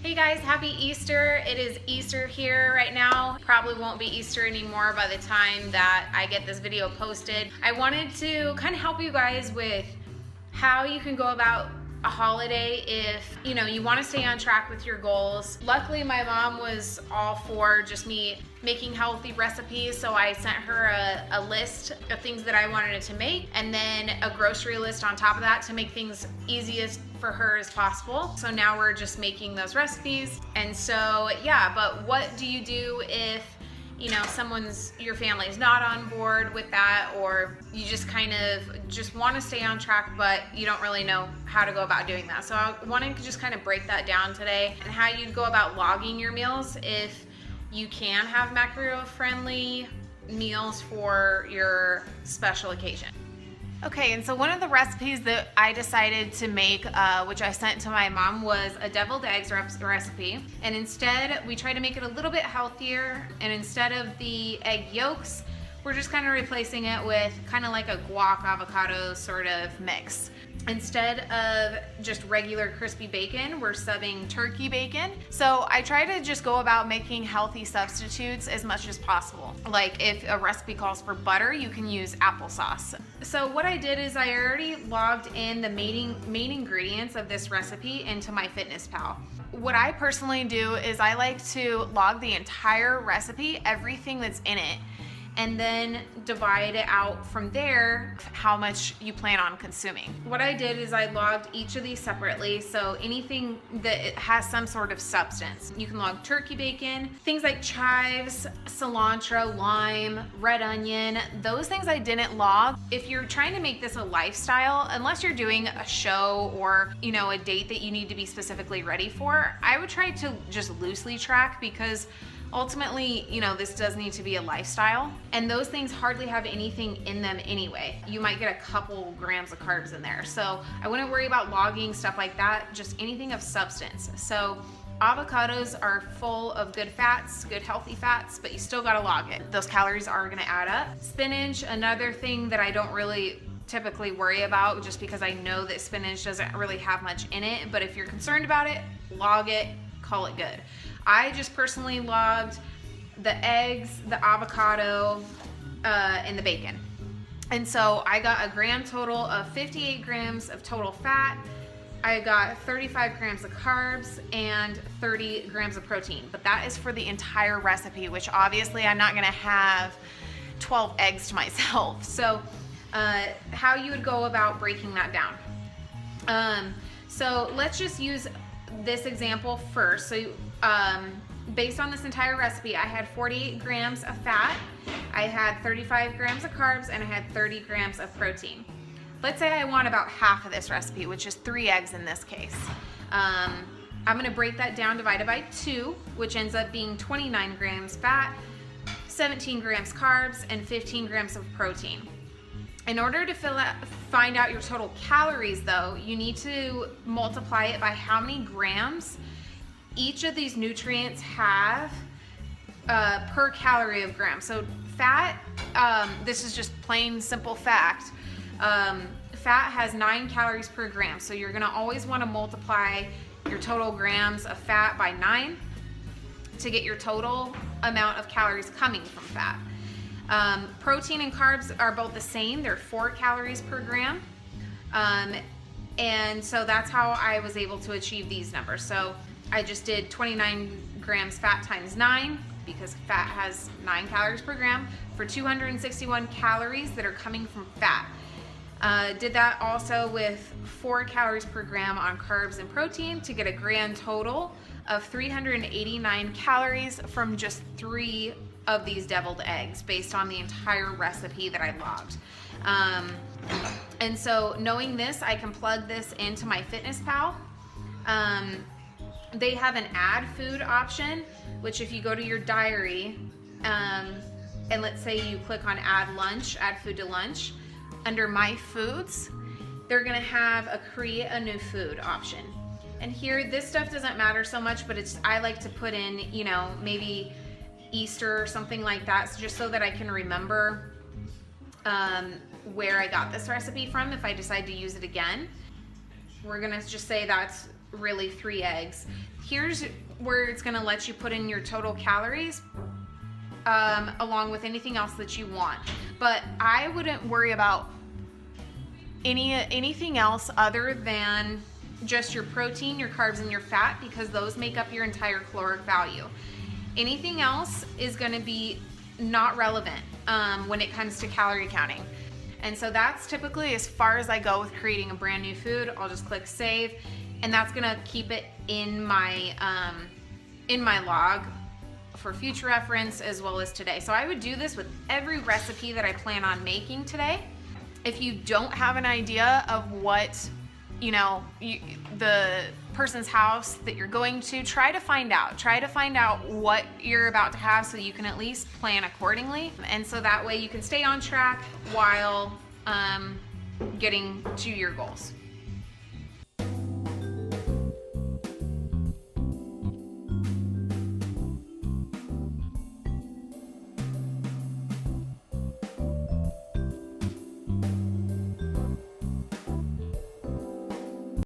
Hey guys, happy Easter. It is Easter here right now. Probably won't be Easter anymore by the time that I get this video posted. I wanted to kind of help you guys with how you can go about a holiday if you want to stay on track with your goals. Luckily my mom was all for just me making healthy recipes, so I sent her a list of things that I wanted to make and then a grocery list on top of that to make things easiest for her as possible. So now we're just making those recipes. And so yeah, but what do you do if your family is not on board with that, or you just kind of want to stay on track but you don't really know how to go about doing that. So I wanted to just kind of break that down today and how you'd go about logging your meals if you can have macro friendly meals for your special occasion. Okay, and so one of the recipes that I decided to make, which I sent to my mom, was a deviled eggs recipe. And instead, we try to make it a little bit healthier. And instead of the egg yolks, we're just kind of replacing it with kind of like a guac avocado sort of mix. Instead of just regular crispy bacon, we're subbing turkey bacon. So I try to just go about making healthy substitutes as much as possible. Like if a recipe calls for butter, you can use applesauce. So what I did is I already logged in the main ingredients of this recipe into MyFitnessPal. What I personally do is I like to log the entire recipe, everything that's in it, and then divide it out from there how much you plan on consuming. What I did is I logged each of these separately, so anything that has some sort of substance. You can log turkey bacon, things like chives, cilantro, lime, red onion, those things I didn't log. If you're trying to make this a lifestyle, unless you're doing a show or a date that you need to be specifically ready for, I would try to just loosely track, because ultimately, this does need to be a lifestyle, and those things hardly have anything in them anyway. You might get a couple grams of carbs in there, so I wouldn't worry about logging stuff like that, just anything of substance. So avocados are full of good fats, good healthy fats, but you still gotta log it. Those calories are gonna add up. Spinach, another thing that I don't really typically worry about, just because I know that spinach doesn't really have much in it, but if you're concerned about it, log it, call it good. I just personally logged the eggs, the avocado, and the bacon. And so I got a grand total of 58 grams of total fat. I got 35 grams of carbs and 30 grams of protein. But that is for the entire recipe, which obviously I'm not gonna have 12 eggs to myself. So how you would go about breaking that down. So let's just use this example first. So based on this entire recipe, I had 48 grams of fat, I had 35 grams of carbs, and I had 30 grams of protein. Let's say I want about half of this recipe, which is 3 eggs in this case. I'm gonna break that down divided by 2, which ends up being 29 grams fat, 17 grams carbs, and 15 grams of protein. In order to find out your total calories though, you need to multiply it by how many grams each of these nutrients have per calorie of gram. So fat, this is just plain simple fact, fat has 9 calories per gram. So you're gonna always wanna multiply your total grams of fat by 9 to get your total amount of calories coming from fat. Protein and carbs are both the same. They're 4 calories per gram. And so that's how I was able to achieve these numbers. So I just did 29 grams fat times 9, because fat has 9 calories per gram, for 261 calories that are coming from fat. Did that also with 4 calories per gram on carbs and protein to get a grand total of 389 calories from just 3 of these deviled eggs based on the entire recipe that I logged. And so knowing this, I can plug this into MyFitnessPal. They have an add food option, which if you go to your diary, and let's say you click on add food to lunch, under my foods, they're gonna have a create a new food option. And here, this stuff doesn't matter so much, but I like to put in, maybe Easter or something like that, just so that I can remember where I got this recipe from if I decide to use it again. We're gonna just say that's really 3 eggs. Here's where it's gonna let you put in your total calories along with anything else that you want. But I wouldn't worry about anything else other than just your protein, your carbs, and your fat, because those make up your entire caloric value. Anything else is gonna be not relevant when it comes to calorie counting. And so that's typically as far as I go with creating a brand new food. I'll just click save, and that's gonna keep it in my log for future reference as well as today. So I would do this with every recipe that I plan on making today. If you don't have an idea of what, the person's house that you're going to, try to find out what you're about to have so you can at least plan accordingly. And so that way you can stay on track while getting to your goals.